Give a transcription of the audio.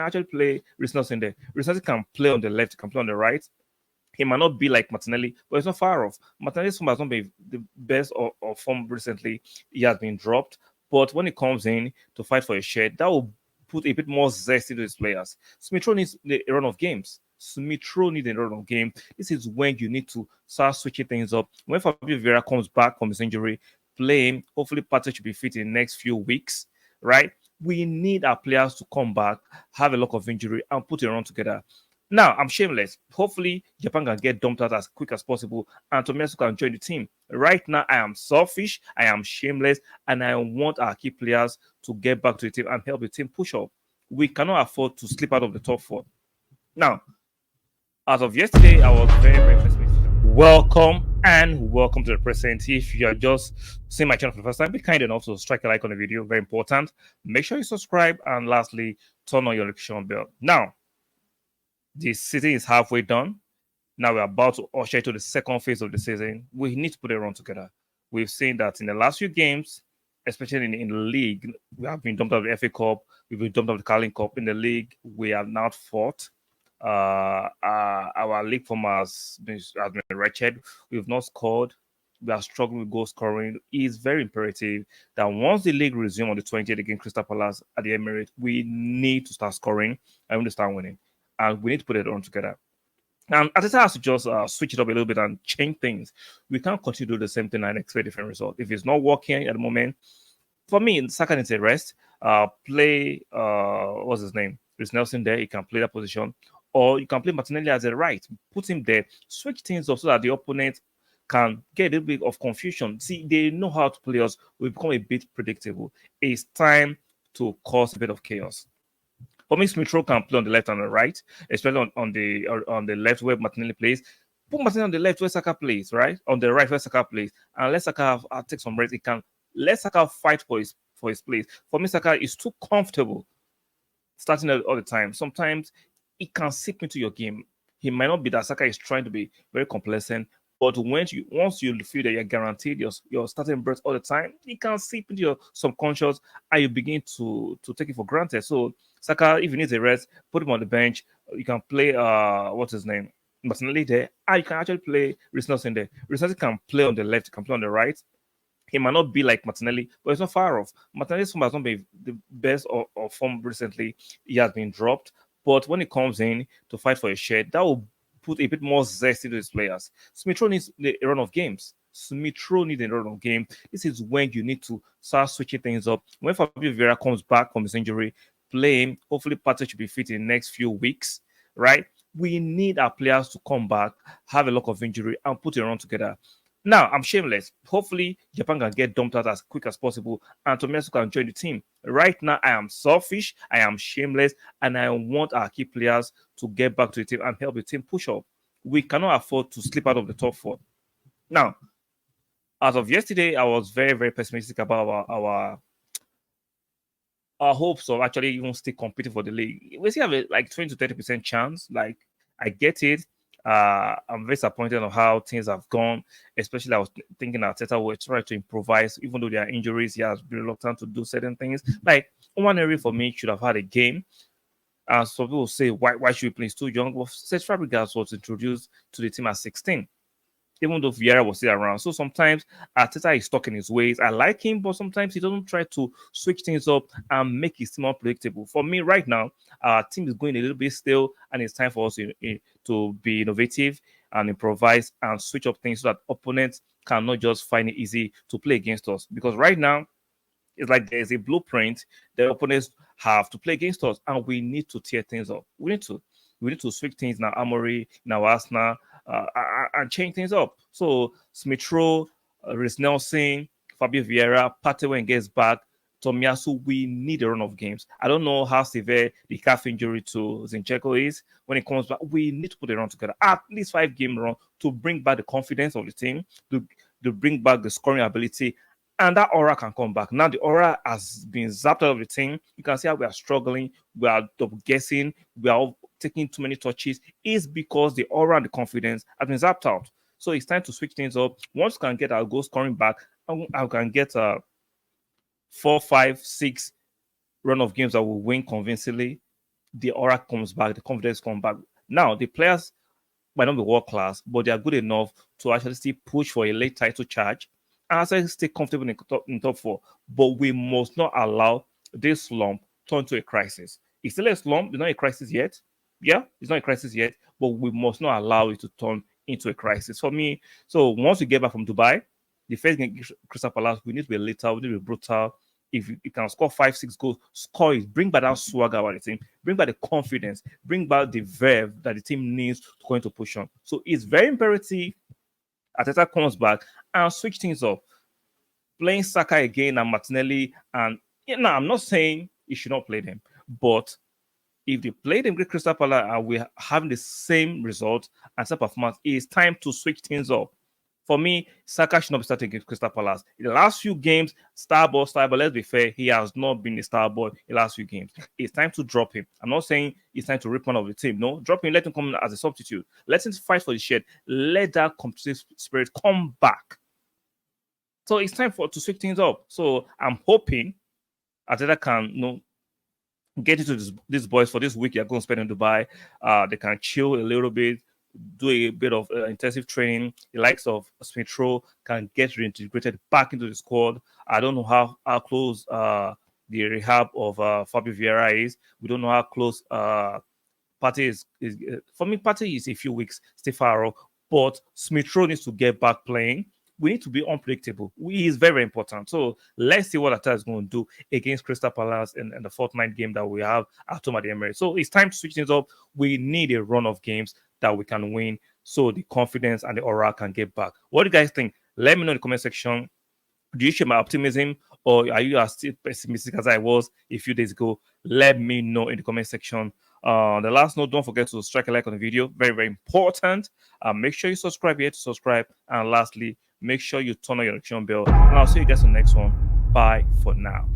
actually play Reece Nelson there. Reece Nelson can play on the left, he can play on the right. He might not be like Martinelli, but it's not far off. Martinelli's form has not been the best of form recently. He has been dropped. But when he comes in to fight for a share, that will put a bit more zest into his players. Smith Rowe needs a run of games. Smith Rowe needs a run of game. This is when you need to start switching things up. When Fabio Vieira comes back from his injury, play him. Hopefully, Partey should be fit in the next few weeks, right? We need our players to come back, have a lot of injury, and put a run together. Now, I'm shameless. Hopefully, Japan can get dumped out as quick as possible and Tomiyasu can join the team. Right now, I am selfish, I am shameless, and I want our key players to get back to the team and help the team push up. We cannot afford to slip out of the top four. Now, as of yesterday, I was very, very pessimistic. Welcome to the present. If you are just seeing my channel for the first time, be kind enough to strike a like on the video. Very important. Make sure you subscribe, and lastly, turn on your notification bell. Now, the season is halfway done. Now we're about to usher into the second phase of the season. We need to put it run together. We've seen that in the last few games, especially in the league, we have been dumped out of the FA Cup. We've been dumped out of the Carling Cup. In the league, we are now fourth. Our league form has been wretched. We've not scored. We are struggling with goal scoring. It's very imperative that once the league resumes on the 20th against Crystal Palace at the Emirates, we need to start scoring and we need to start winning. And we need to put it on together. And Arteta has to just switch it up a little bit and change things. We can't continue to do the same thing and expect a different result. If it's not working at the moment, for me, Saka needs a rest. Play, what's his name? There's Nelson there. He can play that position. Or you can play Martinelli as a right. Put him there. Switch things up so that the opponent can get a little bit of confusion. See, they know how to play us. We become a bit predictable. It's time to cause a bit of chaos. For me, Smith Rowe can play on the left and the right, especially on the left where Martinelli plays. Put Martinelli on the left where Saka plays, right? On the right where Saka plays. And let Saka take some rest. He can let Saka fight for his place. For me, Saka is too comfortable starting all the time. Sometimes it can seep into your game. He might not be that Saka is trying to be very complacent, but once you feel that you're guaranteed your starting berth all the time, it can seep into your subconscious and you begin to take it for granted. So Saka, if he needs a rest, put him on the bench. You can play what's his name? Martinelli there. And you can actually play Reece Nelson there. Reece Nelson can play on the left, he can play on the right. He might not be like Martinelli, but it's not far off. Martinelli's form has not been the best of form recently. He has been dropped. But when he comes in to fight for a share, that will put a bit more zest into his players. Smith Rowe needs a run of games. Smith Rowe needs a run of game. This is when you need to start switching things up. When Fabio Vieira comes back from his injury, play him. Hopefully, Partey should be fit in the next few weeks, right? We need our players to come back, have a lot of injury, and put it run together. Now, I'm shameless. Hopefully, Japan can get dumped out as quick as possible and Tomiyasu can join the team. Right now, I am selfish, I am shameless, and I want our key players to get back to the team and help the team push up. We cannot afford to slip out of the top four. Now, as of yesterday, I was very, very pessimistic about our hopes of actually even still competing for the league. We still have a 20 to 30% chance. Like, I get it. I'm very disappointed on how things have gone. Especially, I was thinking that Teta will try to improvise, even though there are injuries. He has been reluctant to do certain things. Like, one area for me should have had a game. Some people say, why should we play? He's too young. Well, Cesc Fabregas was introduced to the team at 16, even though Vieira was still around. So sometimes Arteta is stuck in his ways. I like him, but sometimes he doesn't try to switch things up and make his team more predictable. For me, right now, our team is going a little bit stale, and it's time for us to be innovative and improvise and switch up things so that opponents cannot just find it easy to play against us. Because right now, it's like there's a blueprint the opponents have to play against us, and we need to tear things up. We need to switch things in our armory, in our arsenal, and change things up. So Smith Rowe, Reece Nelson, Fabio Vieira, Partey when he gets back, Tomiyasu, we need a run of games. I don't know how severe the calf injury to Zinchenko is. When it comes back, we need to put a run together. At least 5-game run to bring back the confidence of the team, to bring back the scoring ability, and that aura can come back. Now the aura has been zapped out of the team. You can see how we are struggling. We are double guessing. We are taking too many touches. It's because the aura and the confidence have been zapped out. So it's time to switch things up. Once we can get our goal scoring back, I can get a 4, 5, 6 run of games that will win convincingly. the aura comes back, the confidence comes back. Now, the players might not be world class, but they are good enough to actually still push for a late title charge and actually stay comfortable in top four. But we must not allow this slump turn to a crisis. It's still a slump, it's not a crisis yet. Yeah, it's not a crisis yet, but we must not allow it to turn into a crisis. For me, so once we get back from Dubai, the first game Crystal Palace, we need to be little, we need to be brutal. If you can score 5, 6 goals, score it. Bring back that swagger about the team. Bring back the confidence. Bring back the verve that the team needs to go into push on. So it's very imperative Arteta comes back and switch things up. Playing Saka again and Martinelli, and I'm not saying he should not play them, but if they play them great Crystal Palace and we're having the same result and same performance, it's time to switch things up. For me, Saka should not be starting against Crystal Palace. In the last few games, star boy, let's be fair, he has not been a star boy in the last few games. It's time to drop him. I'm not saying it's time to rip one of the team. No, drop him, let him come as a substitute. Let him fight for the shed. Let that competitive spirit come back. So it's time to switch things up. So I'm hoping Arteta can, get into these boys for this week. You're going to spend in Dubai. They can chill a little bit, do a bit of intensive training. The likes of Smith Rowe can get reintegrated back into the squad. I don't know how close the rehab of Fabio Vieira is. We don't know how close Partey is. For me, Partey is a few weeks, still far off. But Smith Rowe needs to get back playing. We need to be unpredictable. He is very important. So let's see what Arteta is going to do against Crystal Palace in the fortnight game that we have at home at the Emirates. So it's time to switch things up. We need a run of games that we can win so the confidence and the aura can get back. What do you guys think? Let me know in the comment section. Do you share my optimism or are you as still pessimistic as I was a few days ago? Let me know in the comment section. The last note, don't forget to strike a like on the video. Very, very important. Make sure you subscribe here to subscribe. And lastly, make sure you turn on your notification bell. And I'll see you guys in the next one. Bye for now.